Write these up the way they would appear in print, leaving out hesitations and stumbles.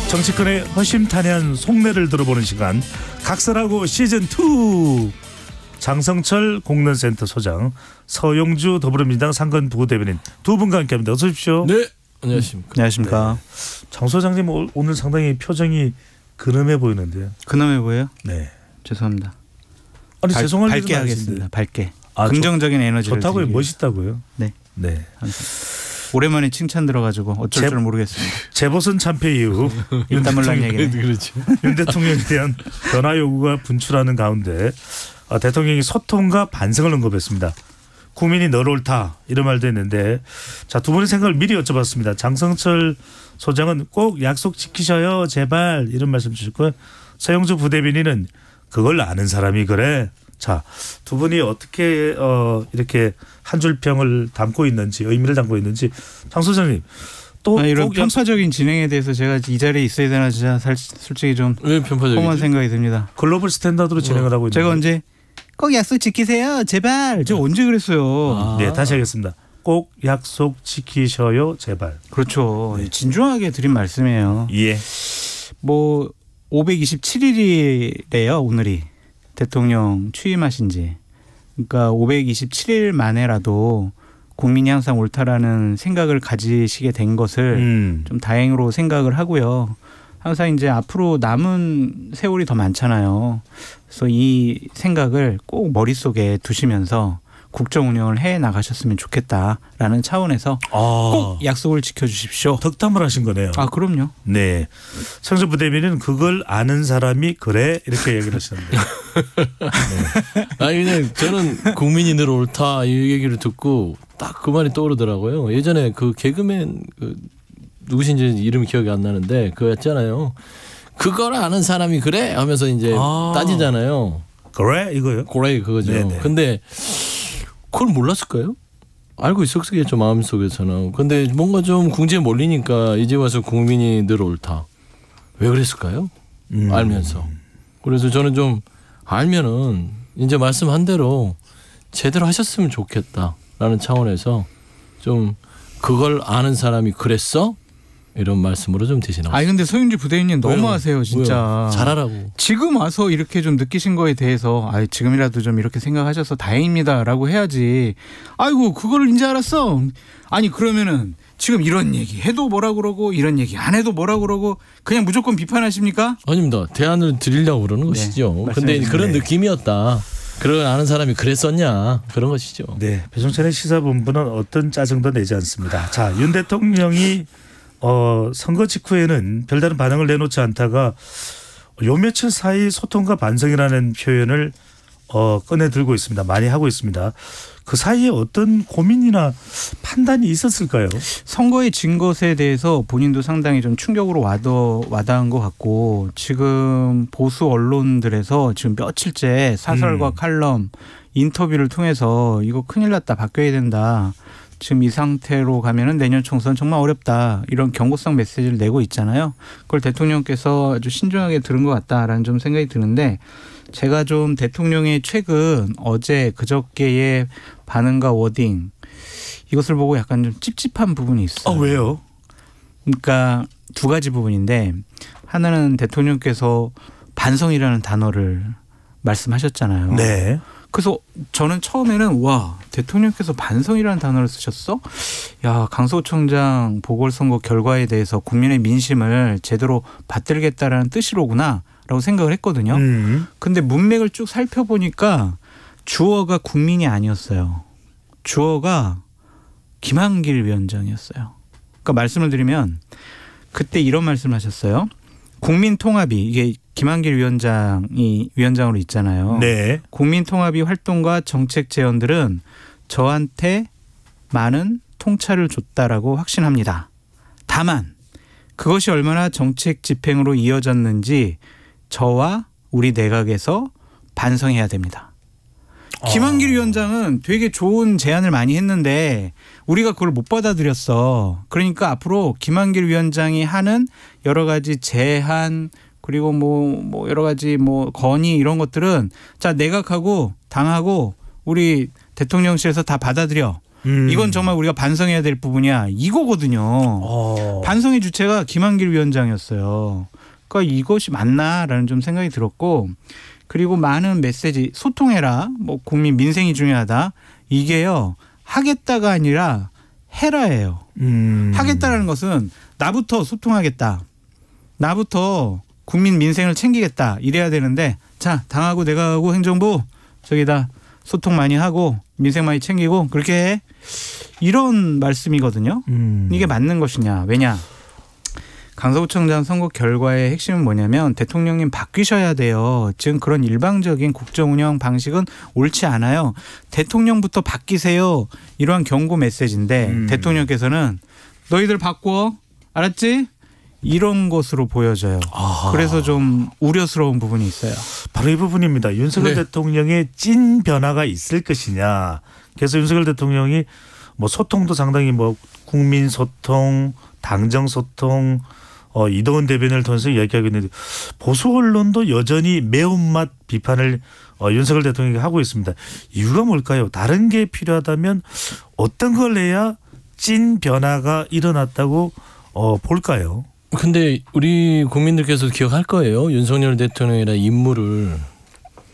정치권의 허심탄회한 속내를 들어보는 시간 각설하고 시즌2 장성철 공론센터 소장 서용주 더불어민주당 상근 부대변인 두 분과 함께합니다. 어서 오십시오. 네. 안녕하십니까. 안녕하십니까. 네. 장 소장님 오늘 상당히 표정이 근엄해 보이는데요. 근엄해 보여요? 네. 죄송합니다. 아니 죄송할 밝게 하겠습니다. 밝게. 아, 긍정적인 에너지를 좋다고요? 드리기. 멋있다고요? 네. 네. 오랜만에 칭찬 들어가지고 어쩔 줄 모르겠습니다. 재보선 참패 이후 윤 땀을난 얘기네. 그렇죠. 윤 대통령에 대한 변화 요구가 분출하는 가운데 대통령이 소통과 반성을 언급했습니다. 국민이 너를 옳다 이런 말도 했는데 자, 두 분의 생각을 미리 여쭤봤습니다. 장성철 소장은 꼭 약속 지키셔요 제발 이런 말씀 주셨고 서영주 부대변인은 그걸 아는 사람이 그래. 자, 두 분이 어떻게 이렇게 한 줄 평을 담고 있는지 의미를 담고 있는지 장 소장님 또 이런 편파적인 진행에 대해서 제가 이 자리에 있어야 되나 진짜 솔직히 좀 험한 생각이 듭니다. 글로벌 스탠다드로 진행을 하고 있는데 제가 언제 꼭 약속 지키세요 제발 저 언제 그랬어요. 네 다시 하겠습니다. 꼭 약속 지키셔요 제발. 그렇죠. 네. 진중하게 드린 말씀이에요. 예. 뭐 527일이래요 오늘이 대통령 취임하신 지. 그러니까 527일 만에라도 국민이 항상 옳다라는 생각을 가지시게 된 것을 좀 다행으로 생각을 하고요. 항상 이제 앞으로 남은 세월이 더 많잖아요. 그래서 이 생각을 꼭 머릿속에 두시면서 국정 운영을 해 나가셨으면 좋겠다라는 차원에서 꼭 약속을 지켜주십시오. 덕담을 하신 거네요. 아 그럼요. 네. 성주 부대변인은 그걸 아는 사람이 그래 이렇게 얘기를 하셨는데. 네. 아니 그냥 저는 국민이 늘 옳다 이 얘기를 듣고 딱 그 말이 떠오르더라고요. 예전에 그 개그맨 누구신지 이름이 기억이 안 나는데 그거 했잖아요. 그걸 아는 사람이 그래 하면서 이제 따지잖아요. 그래 이거요? 그래 그거죠. 네네. 근데 그걸 몰랐을까요? 알고 있었겠죠 마음속에서는. 근데 뭔가 좀 궁지에 몰리니까 이제 와서 국민이 늘 옳다. 왜 그랬을까요? 알면서. 그래서 저는 좀 알면은 이제 말씀한 대로 제대로 하셨으면 좋겠다라는 차원에서 좀 그걸 아는 사람이 그랬어? 이런 말씀으로 좀 대신하고. 아니 근데 서윤주 부대변인 너무하세요 진짜. 왜요? 잘하라고. 지금 와서 이렇게 좀 느끼신 거에 대해서 지금이라도 좀 이렇게 생각하셔서 다행입니다라고 해야지. 아이고 그걸 이제 알았어. 아니 그러면은 지금 이런 얘기 해도 뭐라 그러고 이런 얘기 안 해도 뭐라 그러고 그냥 무조건 비판하십니까? 아닙니다. 대안을 드리려고 그러는 것이죠. 근데 그런 느낌이었다. 그런 아는 사람이 그랬었냐 그런 것이죠. 네, 배종찬의 시사본부는 어떤 짜증도 내지 않습니다. 자, 윤 대통령이 선거 직후에는 별다른 반응을 내놓지 않다가 요 며칠 사이 소통과 반성이라는 표현을 꺼내 들고 있습니다. 많이 하고 있습니다. 그 사이에 어떤 고민이나 판단이 있었을까요? 선거에 진 것에 대해서 본인도 상당히 좀 충격으로 와닿은 것 같고 지금 보수 언론들에서 지금 며칠째 사설과 칼럼 인터뷰를 통해서 이거 큰일 났다 바뀌어야 된다. 지금 이 상태로 가면은 내년 총선 정말 어렵다 이런 경고성 메시지를 내고 있잖아요. 그걸 대통령께서 아주 신중하게 들은 것 같다라는 좀 생각이 드는데 제가 좀 대통령의 최근 어제 그저께의 반응과 워딩 이것을 보고 약간 좀 찝찝한 부분이 있어요. 왜요? 그러니까 두 가지 부분인데 하나는 대통령께서 반성이라는 단어를 말씀하셨잖아요. 네. 그래서 저는 처음에는 와 대통령께서 반성이라는 단어를 쓰셨어? 야 강서구청장 보궐선거 결과에 대해서 국민의 민심을 제대로 받들겠다라는 뜻이로구나 라고 생각을 했거든요. 근데 문맥을 쭉 살펴보니까 주어가 국민이 아니었어요. 주어가 김한길 위원장이었어요. 그러니까 말씀을 드리면 그때 이런 말씀을 하셨어요. 국민통합이 이게 김한길 위원장이 위원장으로 있잖아요. 네. 국민통합이 활동과 정책 제언들은 저한테 많은 통찰을 줬다라고 확신합니다. 다만 그것이 얼마나 정책 집행으로 이어졌는지 저와 우리 내각에서 반성해야 됩니다. 김한길 위원장은 되게 좋은 제안을 많이 했는데 우리가 그걸 못 받아들였어. 그러니까 앞으로 김한길 위원장이 하는 여러 가지 제안 그리고 뭐 여러 가지 뭐 건의 이런 것들은 자 내각하고 당하고 우리 대통령실에서 다 받아들여. 이건 정말 우리가 반성해야 될 부분이야. 이거거든요. 반성의 주체가 김한길 위원장이었어요. 그러니까 이것이 맞나라는 좀 생각이 들었고 그리고 많은 메시지 소통해라. 뭐 국민 민생이 중요하다. 이게요. 하겠다가 아니라 해라예요. 하겠다라는 것은 나부터 소통하겠다. 나부터 국민 민생을 챙기겠다. 이래야 되는데 자 당하고 내가 하고 행정부 저기다 소통 많이 하고 민생 많이 챙기고 그렇게 해. 이런 말씀이거든요. 이게 맞는 것이냐. 왜냐. 강서구청장 선거 결과의 핵심은 뭐냐면 대통령님 바뀌셔야 돼요. 지금 그런 일방적인 국정운영 방식은 옳지 않아요. 대통령부터 바뀌세요. 이러한 경고 메시지인데 대통령께서는 너희들 바꿔. 알았지? 이런 것으로 보여져요. 그래서 좀 우려스러운 부분이 있어요. 바로 이 부분입니다. 윤석열 대통령의 찐 변화가 있을 것이냐. 그래서 윤석열 대통령이 뭐 소통도 상당히 뭐 국민 소통, 당정 소통, 이동훈 대변인을 통해서 이야기하고 있는데 보수 언론도 여전히 매운맛 비판을 윤석열 대통령이 하고 있습니다. 이유가 뭘까요? 다른 게 필요하다면 어떤 걸 해야 찐 변화가 일어났다고 볼까요? 근데 우리 국민들께서 기억할 거예요. 윤석열 대통령이라는 인물을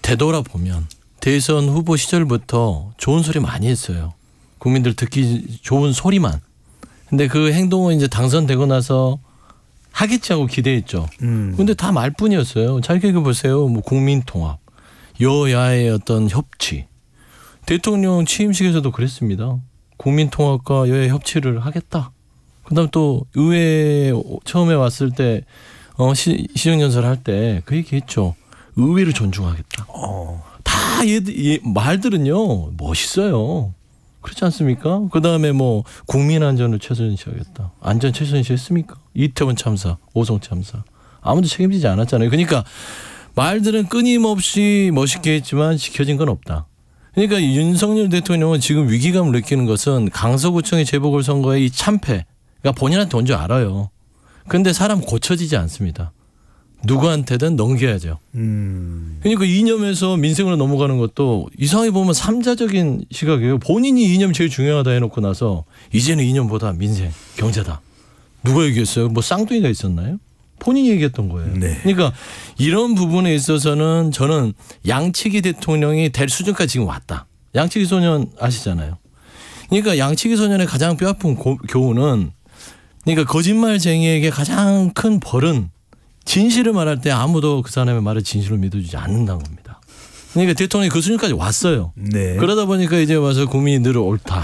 되돌아보면 대선 후보 시절부터 좋은 소리 많이 했어요. 국민들 듣기 좋은 소리만. 근데 그 행동은 이제 당선되고 나서 하겠지 하고 기대했죠. 근데 다 말뿐이었어요. 잘 기억해보세요. 뭐 국민통합, 여야의 어떤 협치. 대통령 취임식에서도 그랬습니다. 국민통합과 여야 협치를 하겠다. 그다음 또 의회 처음에 왔을 때 시정연설 할 때 그 얘기했죠. 의회를 존중하겠다. 다 말들은요 멋있어요. 그렇지 않습니까? 그다음에 뭐 국민 안전을 최선시하겠다. 안전 최선시했습니까? 이태원 참사, 오송 참사 아무도 책임지지 않았잖아요. 그러니까 말들은 끊임없이 멋있게 했지만 지켜진 건 없다. 그러니까 윤석열 대통령은 지금 위기감을 느끼는 것은 강서구청의 재보궐선거의 이 참패. 그러니까 본인한테 온 줄 알아요. 그런데 사람 고쳐지지 않습니다. 누구한테든 넘겨야죠. 그러니까 이념에서 민생으로 넘어가는 것도 이상하게 보면 삼자적인 시각이에요. 본인이 이념 제일 중요하다 해놓고 나서 이제는 이념보다 민생, 경제다. 누가 얘기했어요? 뭐 쌍둥이가 있었나요? 본인이 얘기했던 거예요. 네. 그러니까 이런 부분에 있어서는 저는 양치기 대통령이 될 수준까지 지금 왔다. 양치기 소년 아시잖아요. 그러니까 양치기 소년의 가장 뼈아픈 교훈은 그러니까 거짓말쟁이에게 가장 큰 벌은 진실을 말할 때 아무도 그 사람의 말을 진실로 믿어주지 않는다는 겁니다. 그러니까 대통령이 그 수준까지 왔어요. 네. 그러다 보니까 이제 와서 국민이 늘 옳다.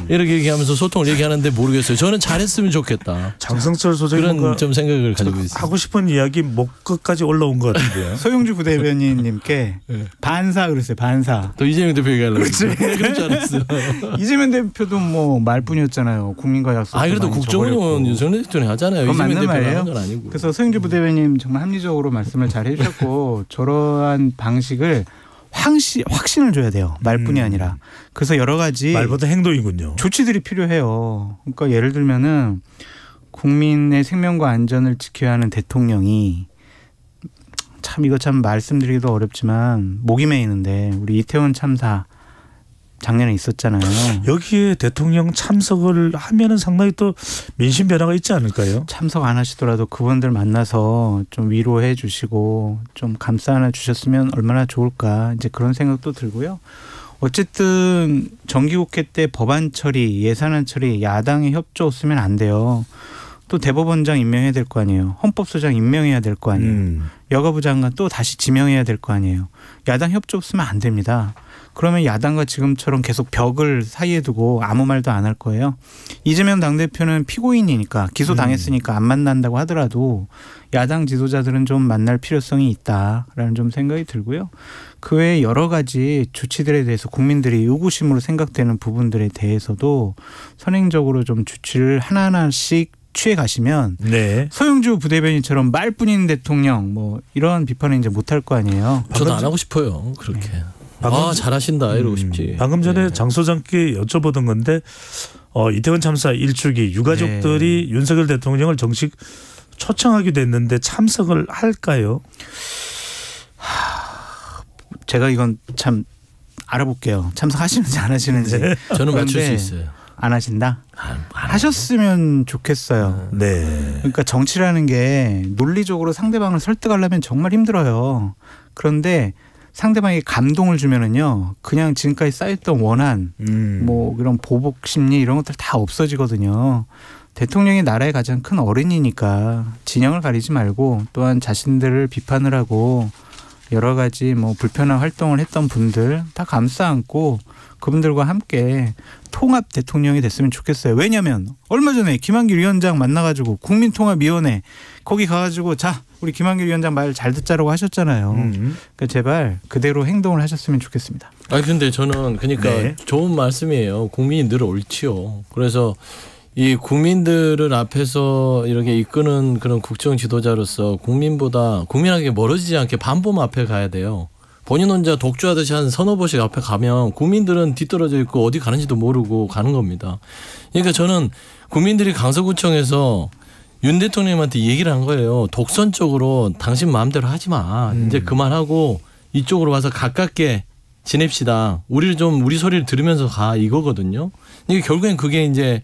이렇게 얘기하면서 소통을 얘기하는데 모르겠어요. 저는 잘했으면 좋겠다. 장성철 소장님 그런 좀 생각을 가지고 있습니다. 하고 싶은 이야기 목 끝까지 올라온 것 같은데요. 소영주 부대변인님께 반사 그랬어요. 반사. 또 이재명 대표 얘기하려고 그렇지. 그럴 줄 알았어요. 이재명 대표도 뭐 말뿐이었잖아요. 국민과 약속. 그래도 국정원은 윤석열 대통령이 하잖아요. 그건 이재명 맞는 대표가 말이에요. 하는 건 아니고. 그래서 소영주 부대변인 정말 합리적으로 말씀을 잘 해주셨고 저러한 방식을 확신을 줘야 돼요. 말뿐이 아니라. 그래서 여러 가지 말보다 행동이군요. 조치들이 필요해요. 그러니까 예를 들면은 국민의 생명과 안전을 지켜야 하는 대통령이 참 이거 참 말씀드리기도 어렵지만 목이 메이는데 우리 이태원 참사 작년에 있었잖아요. 여기에 대통령 참석을 하면은 상당히 또 민심 변화가 있지 않을까요? 참석 안 하시더라도 그분들 만나서 좀 위로해 주시고 좀 감싸 안아 주셨으면 얼마나 좋을까 이제 그런 생각도 들고요. 어쨌든 정기국회 때 법안 처리, 예산안 처리 야당의 협조 없으면 안 돼요. 또 대법원장 임명해야 될 거 아니에요. 헌법소장 임명해야 될 거 아니에요. 여가부 장관 또 다시 지명해야 될 거 아니에요. 야당 협조 없으면 안 됩니다. 그러면 야당과 지금처럼 계속 벽을 사이에 두고 아무 말도 안 할 거예요. 이재명 당대표는 피고인이니까 기소당했으니까 안 만난다고 하더라도 야당 지도자들은 좀 만날 필요성이 있다라는 좀 생각이 들고요. 그 외에 여러 가지 조치들에 대해서 국민들이 의구심으로 생각되는 부분들에 대해서도 선행적으로 좀 조치를 하나하나씩 취해 가시면 네. 소영주 부대변인처럼 말뿐인 대통령 뭐 이런 비판을 이제 못할 거 아니에요. 저도 안 하고 싶어요. 그렇게. 네. 잘하신다 이러고 싶지. 방금 전에 네. 장 소장께 여쭤보던 건데 이태원 참사 일주기 유가족들이 네. 윤석열 대통령을 정식 초청하기도 했는데 참석을 할까요? 제가 이건 참 알아볼게요. 참석하시는지 안 하시는지. 네. 저는 맞출 수 그런데 있어요. 안 하신다? 안 하셨으면 좋겠어요. 네. 그러니까 정치라는 게 논리적으로 상대방을 설득하려면 정말 힘들어요. 그런데 상대방에게 감동을 주면은요, 그냥 지금까지 쌓였던 원한, 뭐 이런 보복 심리 이런 것들 다 없어지거든요. 대통령이 나라의 가장 큰 어른이니까 진영을 가리지 말고 또한 자신들을 비판을 하고 여러 가지 뭐 불편한 활동을 했던 분들 다 감싸 안고 그분들과 함께 통합 대통령이 됐으면 좋겠어요. 왜냐하면 얼마 전에 김한길 위원장 만나가지고 국민통합위원회 거기 가가지고 자 우리 김한길 위원장 말 잘 듣자라고 하셨잖아요. 그러니까 제발 그대로 행동을 하셨으면 좋겠습니다. 근데 저는 그러니까 네. 좋은 말씀이에요. 국민이 늘 옳지요. 그래서 이 국민들을 앞에서 이렇게 이끄는 그런 국정 지도자로서 국민에게 멀어지지 않게 반범 앞에 가야 돼요. 본인 혼자 독주하듯이 한 서너 번씩 앞에 가면 국민들은 뒤떨어져 있고 어디 가는지도 모르고 가는 겁니다. 그러니까 저는 국민들이 강서구청에서 윤 대통령님한테 얘기를 한 거예요. 독선적으로 당신 마음대로 하지 마. 이제 그만하고 이쪽으로 와서 가깝게 지냅시다. 우리 소리를 들으면서 가 이거거든요. 그러니까 결국엔 그게 이제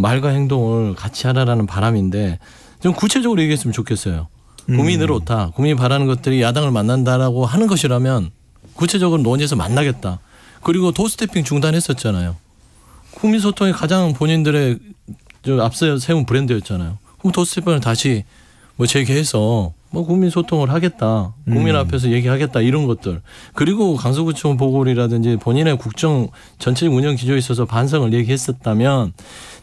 말과 행동을 같이 하라라는 바람인데 좀 구체적으로 얘기했으면 좋겠어요. 국민을 옳다. 국민이 바라는 것들이 야당을 만난다라고 하는 것이라면 구체적으로 논의해서 만나겠다. 그리고 도스태핑 중단했었잖아요. 국민 소통이 가장 본인들의 앞서 세운 브랜드였잖아요. 그럼 도스태핑을 다시 뭐 재개해서 뭐 국민 소통을 하겠다. 국민 앞에서 얘기하겠다. 이런 것들. 그리고 강서구청 보궐이라든지 본인의 국정 전체적 운영 기조에 있어서 반성을 얘기했었다면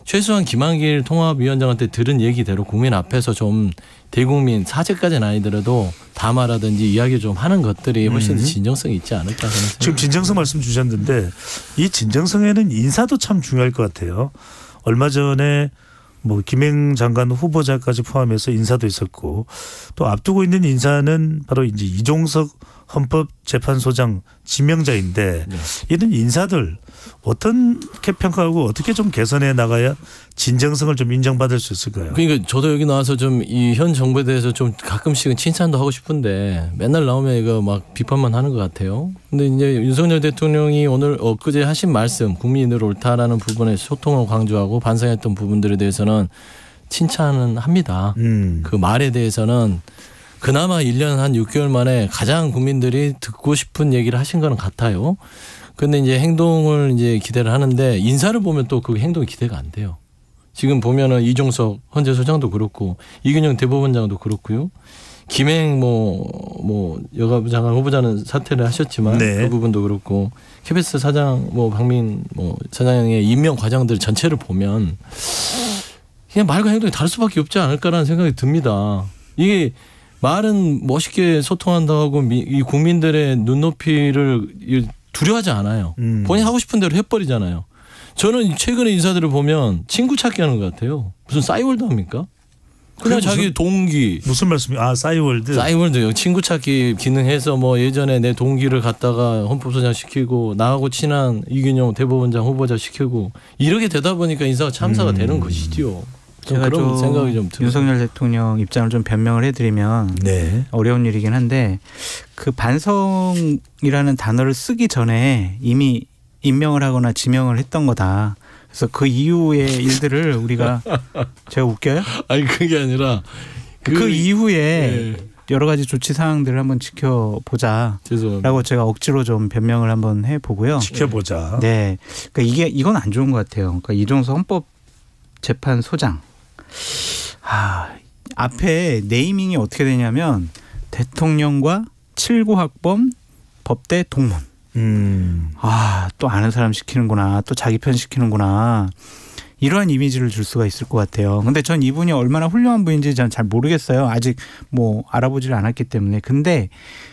최소한 김한길 통합위원장한테 들은 얘기대로 국민 앞에서 좀 대국민 사죄까지는 아니더라도 담화라든지 이야기 좀 하는 것들이 훨씬 더 진정성이 있지 않을까 하는 생각이 지금 진정성 말씀 주셨는데 이 진정성에는 인사도 참 중요할 것 같아요. 얼마 전에 뭐 김행 장관 후보자까지 포함해서 인사도 있었고 또 앞두고 있는 인사는 바로 이제 이종석 헌법재판소장 지명자인데 네. 이런 인사들 어떻게 평가하고 어떻게 좀 개선해 나가야 진정성을 좀 인정받을 수 있을까요? 그러니까 저도 여기 나와서 좀 이 현 정부에 대해서 좀 가끔씩은 칭찬도 하고 싶은데 맨날 나오면 이거 막 비판만 하는 것 같아요. 근데 이제 윤석열 대통령이 오늘 엊그제 하신 말씀 국민을 옳다라는 부분에 소통을 강조하고 반성했던 부분들에 대해서는 칭찬은 합니다. 그 말에 대해서는 그나마 1년 한 6개월 만에 가장 국민들이 듣고 싶은 얘기를 하신 거는 같아요. 근데 이제 행동을 이제 기대를 하는데 인사를 보면 또 그 행동이 기대가 안 돼요. 지금 보면은 이종석 헌재 소장도 그렇고 이균영 대법원장도 그렇고요. 김행 뭐 여가부 장관 후보자는 사퇴를 하셨지만 네. 그 부분도 그렇고 KBS 사장 뭐 박민 뭐 사장의 임명 과정들 전체를 보면 그냥 말과 행동이 다를 수밖에 없지 않을까라는 생각이 듭니다. 이게 말은 멋있게 소통한다고 이 국민들의 눈높이를 두려워하지 않아요. 본인이 하고 싶은 대로 해버리잖아요. 저는 최근에 인사들을 보면 친구 찾기 하는 것 같아요. 무슨 싸이월드 합니까? 그냥 자기 동기. 무슨 말씀이에요? 싸이월드. 싸이월드요. 친구 찾기 기능해서 뭐 예전에 내 동기를 갖다가 헌법소장 시키고 나하고 친한 이균용 대법원장 후보자 시키고 이렇게 되다 보니까 인사가 참사가 되는 것이지요. 제가 그런 생각이 좀 들어요. 윤석열 대통령 입장을 좀 변명을 해드리면 네. 어려운 일이긴 한데 그 반성이라는 단어를 쓰기 전에 이미 임명을 하거나 지명을 했던 거다. 그래서 그 이후의 일들을 우리가 제가 웃겨요? 아니 그게 아니라 그 이후에 네. 여러 가지 조치 사항들을 한번 지켜보자라고 죄송합니다. 제가 억지로 좀 변명을 한번 해보고요. 지켜보자. 네, 그러니까 이건 안 좋은 것 같아요. 그러니까 이종석 헌법재판소장 앞에 네이밍이 어떻게 되냐면 대통령과 7구학범 법대 동문. 또 아는 사람 시키는구나. 또 자기 편 시키는구나. 이러한 이미지를 줄 수가 있을 것 같아요. 근데 전 이분이 얼마나 훌륭한 분인지 전 잘 모르겠어요. 아직 뭐 알아보지를 않았기 때문에. 근데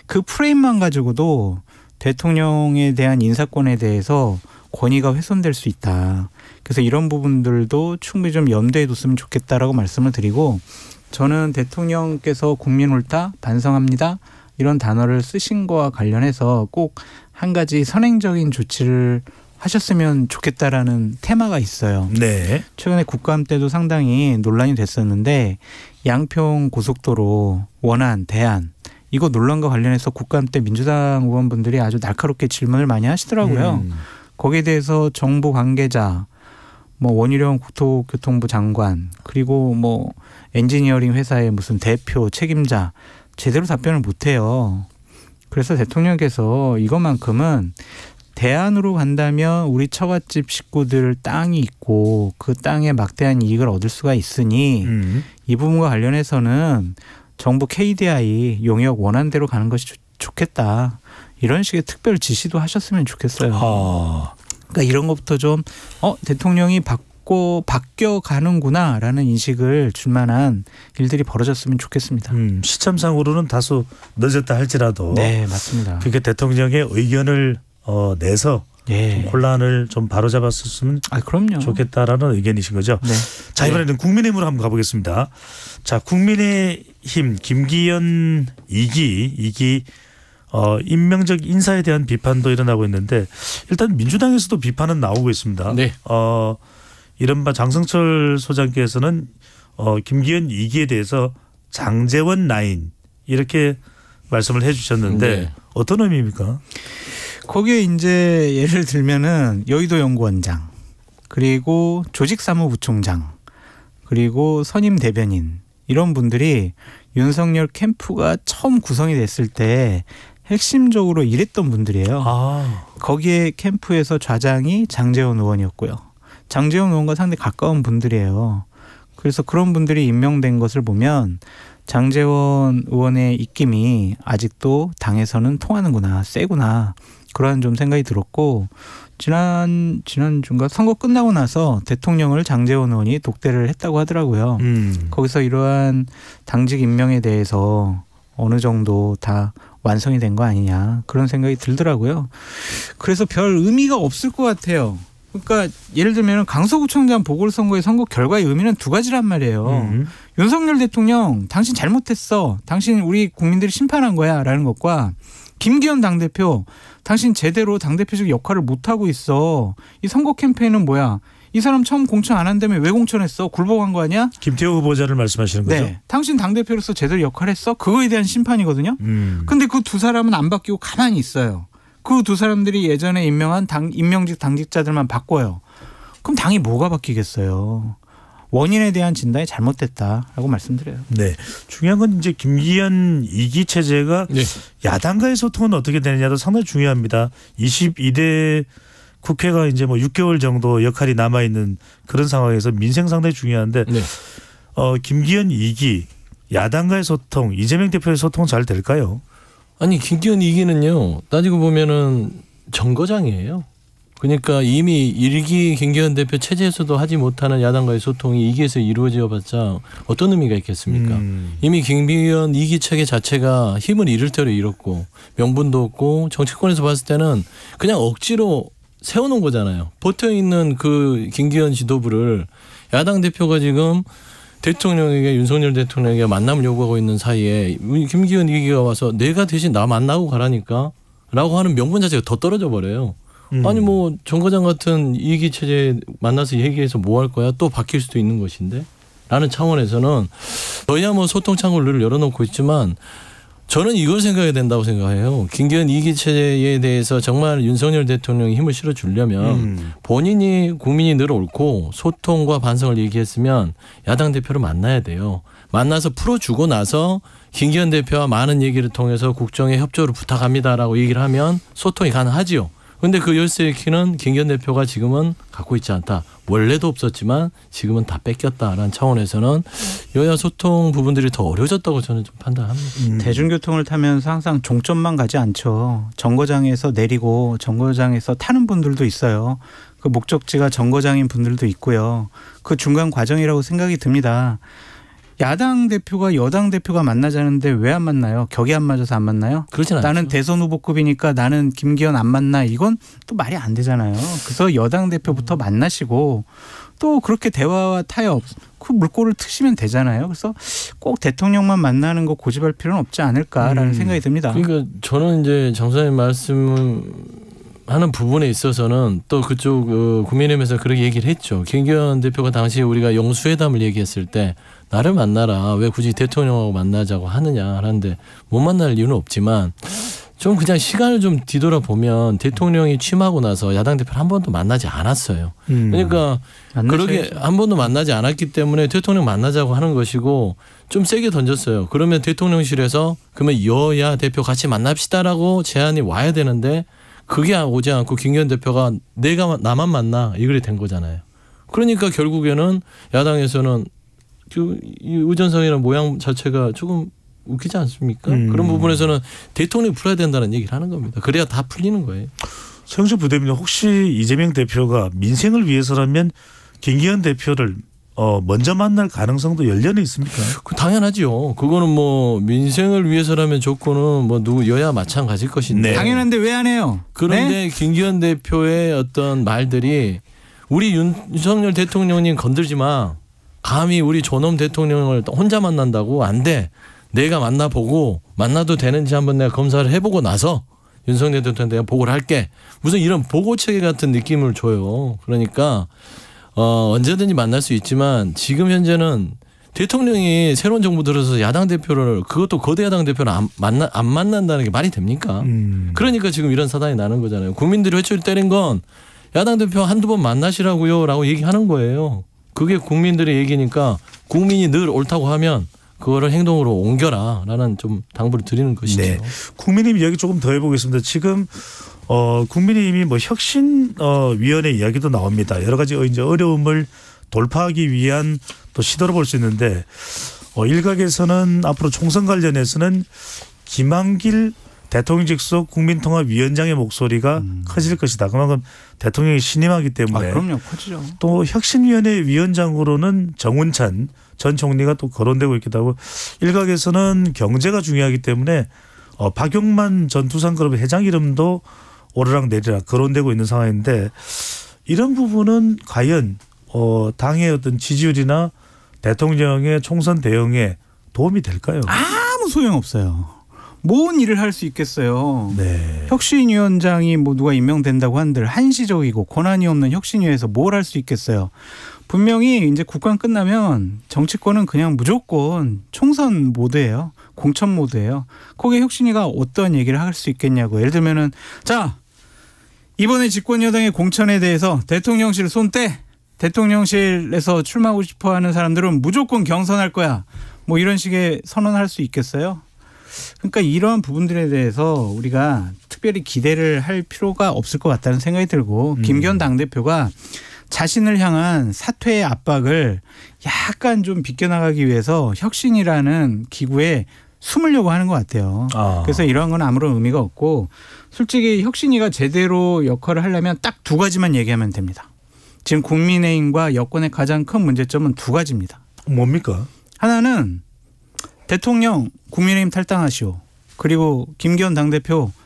그 프레임만 가지고도 대통령에 대한 인사권에 대해서 권위가 훼손될 수 있다. 그래서 이런 부분들도 충분히 좀 염두에 뒀으면 좋겠다라고 말씀을 드리고 저는 대통령께서 국민 옳다, 반성합니다. 이런 단어를 쓰신 거와 관련해서 꼭 한 가지 선행적인 조치를 하셨으면 좋겠다라는 테마가 있어요. 네. 최근에 국감 때도 상당히 논란이 됐었는데 양평 고속도로 원안, 대안 이거 논란과 관련해서 국감 때 민주당 의원분들이 아주 날카롭게 질문을 많이 하시더라고요. 거기에 대해서 정부 관계자 뭐 원희룡 국토교통부 장관 그리고 뭐 엔지니어링 회사의 무슨 대표 책임자 제대로 답변을 못해요. 그래서 대통령께서 이것만큼은 대안으로 간다면 우리 처갓집 식구들 땅이 있고 그 땅에 막대한 이익을 얻을 수가 있으니 이 부분과 관련해서는 정부 KDI 용역 원안대로 가는 것이 좋겠다. 이런 식의 특별 지시도 하셨으면 좋겠어요. 그러니까 이런 것부터 좀 대통령이 바뀌어가는구나라는 인식을 줄 만한 일들이 벌어졌으면 좋겠습니다. 시점상으로는 다소 늦었다 할지라도 네, 맞습니다. 그게 대통령의 의견을 내서 예. 좀 혼란을 좀 바로잡았으면 그럼요. 좋겠다라는 의견이신 거죠. 네. 자, 이번에는 국민의힘으로 한번 가보겠습니다. 자, 국민의힘 김기현 2기 임명적 인사에 대한 비판도 일어나고 있는데 일단 민주당에서도 비판은 나오고 있습니다. 네. 이른바 장성철 소장께서는 김기현 2기에 대해서 장제원 라인 이렇게 말씀을 해주셨는데 네. 어떤 의미입니까? 거기에 이제 예를 들면은 여의도 연구원장 그리고 조직사무부총장 그리고 선임 대변인 이런 분들이 윤석열 캠프가 처음 구성이 됐을 때 핵심적으로 일했던 분들이에요. 거기에 캠프에서 좌장이 장제원 의원이었고요. 장제원 의원과 상당히 가까운 분들이에요. 그래서 그런 분들이 임명된 것을 보면 장제원 의원의 입김이 아직도 당에서는 통하는구나, 세구나 그런 좀 생각이 들었고 지난주인가 선거 끝나고 나서 대통령을 장제원 의원이 독대를 했다고 하더라고요. 거기서 이러한 당직 임명에 대해서 어느 정도 다 완성이 된 거 아니냐 그런 생각이 들더라고요. 그래서 별 의미가 없을 것 같아요. 그러니까 예를 들면 강서구청장 보궐선거의 선거 결과의 의미는 두 가지란 말이에요. 윤석열 대통령 당신 잘못했어. 당신 우리 국민들이 심판한 거야 라는 것과 김기현 당대표 당신 제대로 당대표적 역할을 못하고 있어. 이 선거 캠페인은 뭐야. 이 사람 처음 공천 안 한다며 왜 공천했어? 굴복한 거 아니야? 김태호 후보자를 말씀하시는 거죠? 네. 당신 당대표로서 제대로 역할을 했어? 그거에 대한 심판이거든요. 근데 그 두 사람은 안 바뀌고 가만히 있어요. 그 두 사람들이 예전에 임명한 임명직 당직자들만 바꿔요. 그럼 당이 뭐가 바뀌겠어요? 원인에 대한 진단이 잘못됐다라고 말씀드려요. 네. 중요한 건 이제 김기현 2기 체제가 네. 야당과의 소통은 어떻게 되느냐도 상당히 중요합니다. 22대 국회가 이제 뭐 6개월 정도 역할이 남아 있는 그런 상황에서 민생 상당히 중요한데 네. 김기현 2기 야당과의 소통, 이재명 대표의 소통 잘 될까요? 아니 김기현 2기는요 따지고 보면은 정거장이에요. 그러니까 이미 1기 김기현 대표 체제에서도 하지 못하는 야당과의 소통이 2기에서 이루어져봤자 어떤 의미가 있겠습니까? 이미 김기현 2기 체계 자체가 힘을 잃을 대로 잃었고 명분도 없고 정치권에서 봤을 때는 그냥 억지로 세워놓은 거잖아요. 버텨있는 그 김기현 지도부를 야당 대표가 지금 대통령에게 윤석열 대통령에게 만남을 요구하고 있는 사이에 김기현 2기가 와서 내가 대신 나 만나고 가라니까 라고 하는 명분 자체가 더 떨어져 버려요. 아니 뭐 정거장 같은 2기 체제 만나서 얘기해서 뭐 할 거야? 또 바뀔 수도 있는 것인데 라는 차원에서는 저희야 뭐 소통 창구를 열어놓고 있지만 저는 이걸 생각해야 된다고 생각해요. 김기현 2기 체제에 대해서 정말 윤석열 대통령이 힘을 실어주려면 본인이 국민이 늘 옳고 소통과 반성을 얘기했으면 야당 대표를 만나야 돼요. 만나서 풀어주고 나서 김기현 대표와 많은 얘기를 통해서 국정에 협조를 부탁합니다라고 얘기를 하면 소통이 가능하지요. 그런데 그 열쇠의 키는 김기현 대표가 지금은 갖고 있지 않다. 원래도 없었지만 지금은 다 뺏겼다라는 차원에서는 여야 소통 부분들이 더 어려워졌다고 저는 좀 판단합니다. 대중교통을 타면서 항상 종점만 가지 않죠. 정거장에서 내리고 정거장에서 타는 분들도 있어요. 그 목적지가 정거장인 분들도 있고요. 그 중간 과정이라고 생각이 듭니다. 야당 대표가 여당 대표가 만나자는데 왜 안 만나요? 격이 안 맞아서 안 만나요? 그렇진 않죠. 나는 대선 후보급이니까 나는 김기현 안 만나. 이건 또 말이 안 되잖아요. 그래서 여당 대표부터 만나시고 또 그렇게 대화와 타협 그 물꼬를 트시면 되잖아요. 그래서 꼭 대통령만 만나는 거 고집할 필요는 없지 않을까라는 생각이 듭니다. 그러니까 저는 이제 장 소장님 말씀하는 부분에 있어서는 또 그쪽 국민의힘에서 그렇게 얘기를 했죠. 김기현 대표가 당시 우리가 영수회담을 얘기했을 때 나를 만나라. 왜 굳이 대통령하고 만나자고 하느냐 하는데 못 만날 이유는 없지만 좀 그냥 시간을 좀 뒤돌아보면 대통령이 취임하고 나서 야당 대표를 한 번도 만나지 않았어요. 그러니까 그러게 한 번도 만나지 않았기 때문에 대통령 만나자고 하는 것이고 좀 세게 던졌어요. 그러면 대통령실에서 그러면 여야 대표 같이 만납시다라고 제안이 와야 되는데 그게 오지 않고 김기현 대표가 내가 나만 만나 이글이 된 거잖아요. 그러니까 결국에는 야당에서는 이 의전성이라는 모양 자체가 조금 웃기지 않습니까? 그런 부분에서는 대통령이 풀어야 된다는 얘기를 하는 겁니다. 그래야 다 풀리는 거예요. 서영철 부대변인 혹시 이재명 대표가 민생을 위해서라면 김기현 대표를 먼저 만날 가능성도 열려는 있습니까? 당연하죠. 그거는 뭐 민생을 위해서라면 조건은 뭐 누구 여야 마찬가지일 것인데. 네. 당연한데 왜 안 해요? 그런데 네? 김기현 대표의 어떤 말들이 우리 윤석열 대통령님 건들지 마. 감히 우리 존엄 대통령을 혼자 만난다고 안 돼. 내가 만나보고 만나도 되는지 한번 내가 검사를 해보고 나서 윤석열 대통령한테 내가 보고를 할게. 무슨 이런 보고체계 같은 느낌을 줘요. 그러니까 언제든지 만날 수 있지만 지금 현재는 대통령이 새로운 정부 들어서 야당 대표를 그것도 거대 야당 대표를 안 만난다는 게 말이 됩니까? 그러니까 지금 이런 사단이 나는 거잖아요. 국민들이 회초리 때린 건 야당 대표 한두 번 만나시라고요 라고 얘기하는 거예요. 그게 국민들의 얘기니까 국민이 늘 옳다고 하면 그거를 행동으로 옮겨라 라는 좀 당부를 드리는 것이죠. 네. 국민의힘 이야기 조금 더 해보겠습니다. 지금 국민의힘이 뭐 혁신위원회 이야기도 나옵니다. 여러 가지 이제 어려움을 돌파하기 위한 또 시도로 볼 수 있는데 일각에서는 앞으로 총선 관련해서는 김한길 대통령 직속 국민통합위원장의 목소리가 커질 것이다. 그만큼 대통령이 신임하기 때문에. 그럼요. 커지죠. 또 혁신위원회 위원장으로는 정운찬 전 총리가 또 거론되고 있기도 하고 일각에서는 경제가 중요하기 때문에 박용만 전 두산그룹 회장 이름도 오르락 내리락 거론되고 있는 상황인데 이런 부분은 과연 당의 어떤 지지율이나 대통령의 총선 대응에 도움이 될까요? 아무 소용없어요. 뭔 일을 할 수 있겠어요. 네. 혁신위원장이 뭐 누가 임명된다고 한들 한시적이고 권한이 없는 혁신위에서 뭘 할 수 있겠어요. 분명히 이제 국감 끝나면 정치권은 그냥 무조건 총선 모드예요. 공천 모드예요. 거기에 혁신위가 어떤 얘기를 할 수 있겠냐고. 예를 들면은 자 이번에 집권 여당의 공천에 대해서 대통령실 손 떼. 대통령실에서 출마하고 싶어하는 사람들은 무조건 경선할 거야. 뭐 이런 식의 선언할 수 있겠어요? 그러니까 이러한 부분들에 대해서 우리가 특별히 기대를 할 필요가 없을 것 같다는 생각이 들고 김기현 당대표가 자신을 향한 사퇴의 압박을 약간 좀 비껴나가기 위해서 혁신이라는 기구에 숨으려고 하는 것 같아요. 그래서 이러한 건 아무런 의미가 없고 솔직히 혁신이가 제대로 역할을 하려면 딱 두 가지만 얘기하면 됩니다. 지금 국민의힘과 여권의 가장 큰 문제점은 두 가지입니다. 뭡니까? 하나는 대통령 국민의힘 탈당하시오. 그리고 김기현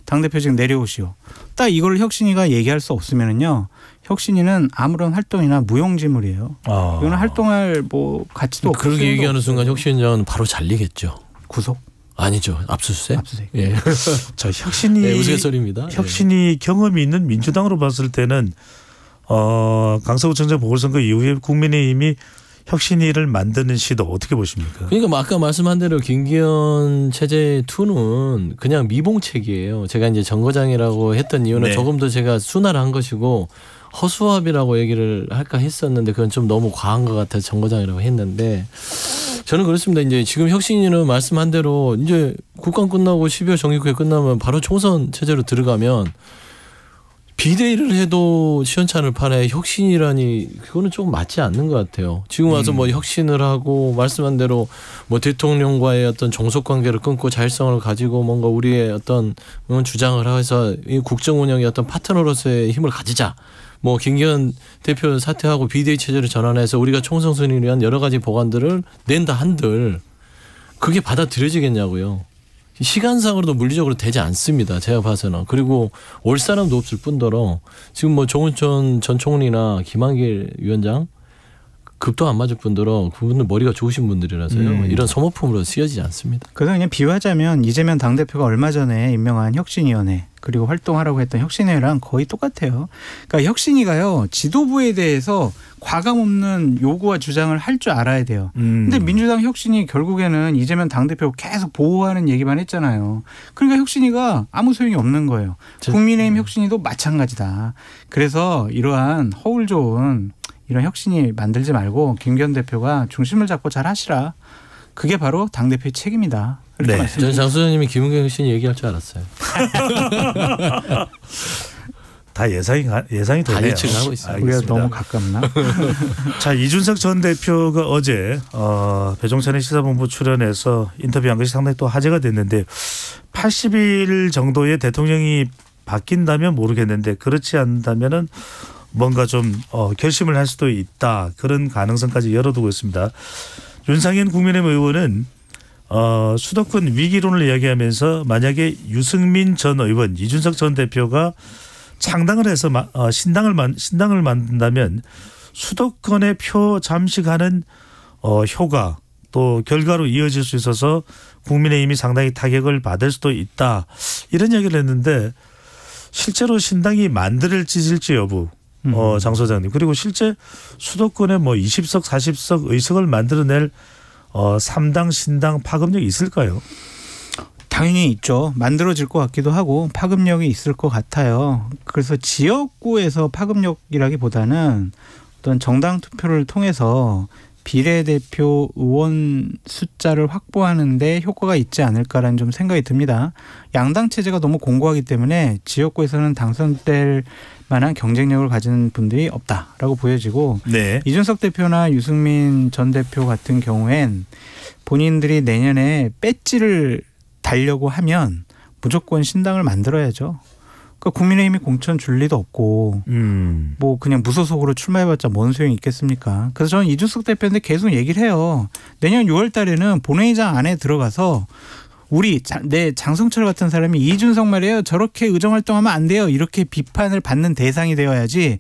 당대표직 내려오시오. 딱 이걸 혁신이가 얘기할 수 없으면은요. 혁신이는 아무런 활동이나 무용지물이에요. 이거는 활동할 뭐 가치도 없고. 그렇게 얘기하는 순간 혁신위원장은 바로 잘리겠죠. 구속? 아니죠. 압수수색. 예. 자, 혁신이 네, 우스갯소리입니다. 혁신이 경험이 있는 민주당으로 봤을 때는 강서구청장 보궐선거 이후에 국민의힘이 혁신위를 만드는 시도 어떻게 보십니까? 그러니까 뭐 아까 말씀한 대로 김기현 체제 2는 그냥 미봉책이에요. 제가 이제 정거장이라고 했던 이유는 네. 조금 더 제가 순화한 것이고 허수아비라고 얘기를 할까 했었는데 그건 좀 너무 과한 것 같아서 정거장이라고 했는데 저는 그렇습니다. 이제 지금 혁신위는 말씀한 대로 이제 국감 끝나고 12월 정기국회 끝나면 바로 총선 체제로 들어가면 비대위를 해도 시원찮을 판에 혁신이라니 그거는 조금 맞지 않는 것 같아요. 지금 와서 뭐 혁신을 하고 말씀한 대로 뭐 대통령과의 어떤 종속 관계를 끊고 자율성을 가지고 뭔가 우리의 어떤 주장을 해서 이 국정 운영의 어떤 파트너로서의 힘을 가지자. 뭐 김기현 대표 사퇴하고 비대위 체제를 전환해서 우리가 총선 승리를 위한 여러 가지 법안들을 낸다 한들 그게 받아들여지겠냐고요. 시간상으로도 물리적으로 되지 않습니다. 제가 봐서는. 그리고 올 사람도 없을 뿐더러 지금 뭐 정운천 전 총리나 김한길 위원장 급도 안 맞을 뿐더러 그분들 머리가 좋으신 분들이라서요. 이런 소모품으로 쓰여지지 않습니다. 그래서 그냥 비유하자면 이재명 당대표가 얼마 전에 임명한 혁신위원회 그리고 활동하라고 했던 혁신위랑 거의 똑같아요. 그러니까 혁신위가요. 지도부에 대해서 과감 없는 요구와 주장을 할 줄 알아야 돼요. 근데 민주당 혁신위 결국에는 이재명 당대표 계속 보호하는 얘기만 했잖아요. 그러니까 혁신위가 아무 소용이 없는 거예요. 국민의힘 혁신위도 마찬가지다. 그래서 이러한 허울 좋은 이런 혁신이 만들지 말고 김기현 대표가 중심을 잡고 잘 하시라. 그게 바로 당대표의 책임이다. 네. 저는 장 소장님이 김은경 혁신이 얘기할 줄 알았어요. 다 예상이 되네요. 예측을 하고 있어요. 우리가 너무 가깝나? 자, 이준석 전 대표가 어제 배종찬의 시사본부 출연해서 인터뷰한 것이 상당히 또 화제가 됐는데 80일 정도의 대통령이 바뀐다면 모르겠는데 그렇지 않다면은 뭔가 좀 결심을 할 수도 있다. 그런 가능성까지 열어두고 있습니다. 윤상현 국민의힘 의원은 수도권 위기론을 이야기하면서 만약에 유승민 전 의원, 이준석 전 대표가 창당을 해서 신당을 만든다면 수도권의 표 잠식하는 효과 또 결과로 이어질 수 있어서 국민의힘이 상당히 타격을 받을 수도 있다. 이런 이야기를 했는데 실제로 신당이 만들어질지 여부. 장 소장님. 그리고 실제 수도권에 뭐 20석 40석 의석을 만들어낼 3당 신당 파급력이 있을까요? 당연히 있죠. 만들어질 것 같기도 하고 파급력이 있을 것 같아요. 그래서 지역구에서 파급력이라기보다는 어떤 정당 투표를 통해서 비례대표 의원 숫자를 확보하는 데 효과가 있지 않을까라는 좀 생각이 듭니다. 양당 체제가 너무 공고하기 때문에 지역구에서는 당선될 만한 경쟁력을 가진 분들이 없다라고 보여지고 네. 이준석 대표나 유승민 전 대표 같은 경우엔 본인들이 내년에 배지를 달려고 하면 무조건 신당을 만들어야죠. 그러니까 국민의힘이 공천 줄 리도 없고 뭐 그냥 무소속으로 출마해봤자 뭔 소용이 있겠습니까? 그래서 저는 이준석 대표한테 계속 얘기를 해요. 내년 6월 달에는 본회의장 안에 들어가서 내 장성철 같은 사람이 이준석 말이에요. 저렇게 의정활동하면 안 돼요. 이렇게 비판을 받는 대상이 되어야지.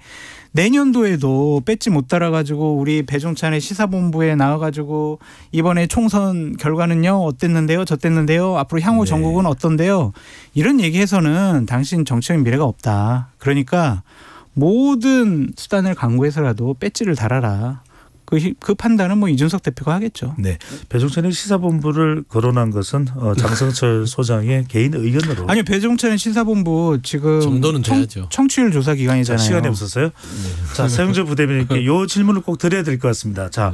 내년도에도 배지 못 달아가지고 우리 배종찬의 시사본부에 나와가지고 이번에 총선 결과는요 어땠는데요 저땠는데요 앞으로 향후 전국은 어떤데요 이런 얘기해서는 당신 정치적 미래가 없다. 그러니까 모든 수단을 강구해서라도 배지를 달아라. 그 판단은 뭐 이준석 대표가 하겠죠. 네, 배종찬의 시사본부를 거론한 것은 장성철 소장의 개인 의견으로. 아니요, 배종찬의 시사본부 지금 정도는 돼야죠. 청취율 조사 기간이잖아요. 자, 시간이 없었어요. 네. 자, 서영조 부대변인께 이 질문을 꼭 드려야 될 것 같습니다. 자,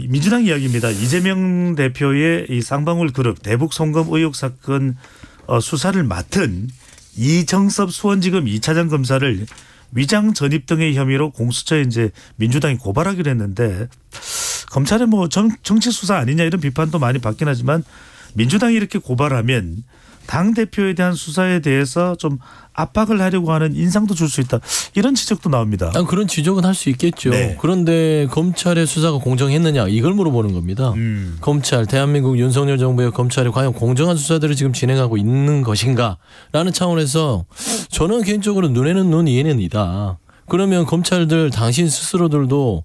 민주당 이야기입니다. 이재명 대표의 이 쌍방울 그룹 대북 송금 의혹 사건 수사를 맡은 이정섭 수원지검 2차장 검사를 위장 전입 등의 혐의로 공수처에 이제 민주당이 고발하기로 했는데 검찰의 뭐 정치 수사 아니냐 이런 비판도 많이 받긴 하지만 민주당이 이렇게 고발하면 당 대표에 대한 수사에 대해서 좀 압박을 하려고 하는 인상도 줄 수 있다. 이런 지적도 나옵니다. 그런 지적은 할 수 있겠죠. 네. 그런데 검찰의 수사가 공정했느냐 이걸 물어보는 겁니다. 검찰 대한민국 윤석열 정부의 검찰이 과연 공정한 수사들을 지금 진행하고 있는 것인가라는 차원에서 저는 개인적으로 눈에는 눈 이에는 이다. 그러면 검찰들 당신 스스로들도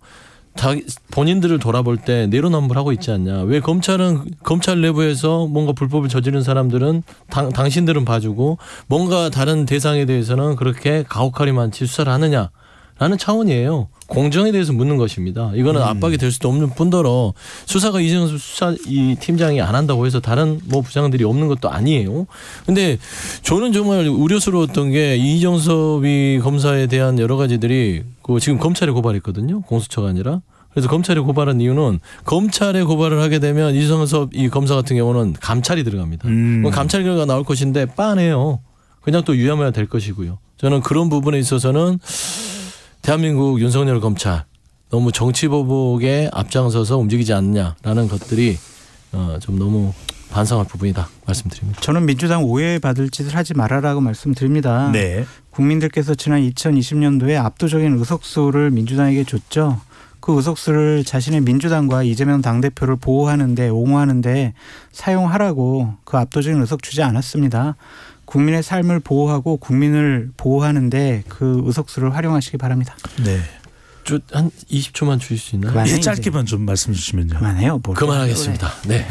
본인들을 돌아볼 때 내로남불하고 있지 않냐. 왜 검찰 내부에서 뭔가 불법을 저지른 사람들은 당신들은 봐주고 뭔가 다른 대상에 대해서는 그렇게 가혹하리만치 수사를 하느냐라는 차원이에요. 공정에 대해서 묻는 것입니다. 이거는 압박이 될 수도 없는 뿐더러 수사가 이정섭 이 팀장이 안 한다고 해서 다른 뭐 부장들이 없는 것도 아니에요. 근데 저는 정말 우려스러웠던 게 이정섭이 검사에 대한 여러 가지들이 지금 검찰에 고발했거든요. 공수처가 아니라. 그래서 검찰에 고발한 이유는 검찰에 고발을 하게 되면 이정섭 이 검사 같은 경우는 감찰이 들어갑니다. 감찰 결과가 나올 것인데 빤해요. 그냥 또 유야무야 될 것이고요. 저는 그런 부분에 있어서는 대한민국 윤석열 검찰 너무 정치보복에 앞장서서 움직이지 않느냐라는 것들이 좀 너무 반성할 부분이다 말씀드립니다. 저는 민주당 오해받을 짓을 하지 말아라고 말씀드립니다. 네. 국민들께서 지난 2020년도에 압도적인 의석수를 민주당에게 줬죠. 그 의석수를 자신의 민주당과 이재명 당대표를 보호하는데 옹호하는데 사용하라고 그 압도적인 의석 주지 않았습니다. 국민의 삶을 보호하고 국민을 보호하는데 그 의석수를 활용하시기 바랍니다. 네. 한 20초만 주실 수 있나요? 그만해, 예, 이제. 짧게만 좀 말씀해 주시면요. 그만해요. 뭘 그만하겠습니다. 네.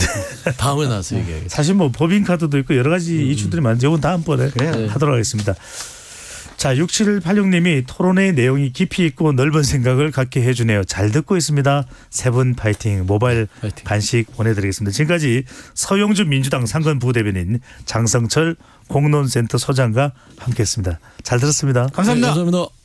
다음에 나와서 얘기하겠습니다. 사실 뭐 법인카드도 있고 여러 가지 이슈들이 많은데 이건 다음번에 그래요. 하도록 하겠습니다. 자, 6786님이 토론의 내용이 깊이 있고 넓은 생각을 갖게 해주네요. 잘 듣고 있습니다. 세 분 파이팅. 모바일 파이팅. 간식 보내드리겠습니다. 지금까지 서영주 민주당 상근 부대변인 장성철 공론센터 소장과 함께했습니다. 잘 들었습니다. 감사합니다. 네, 감사합니다.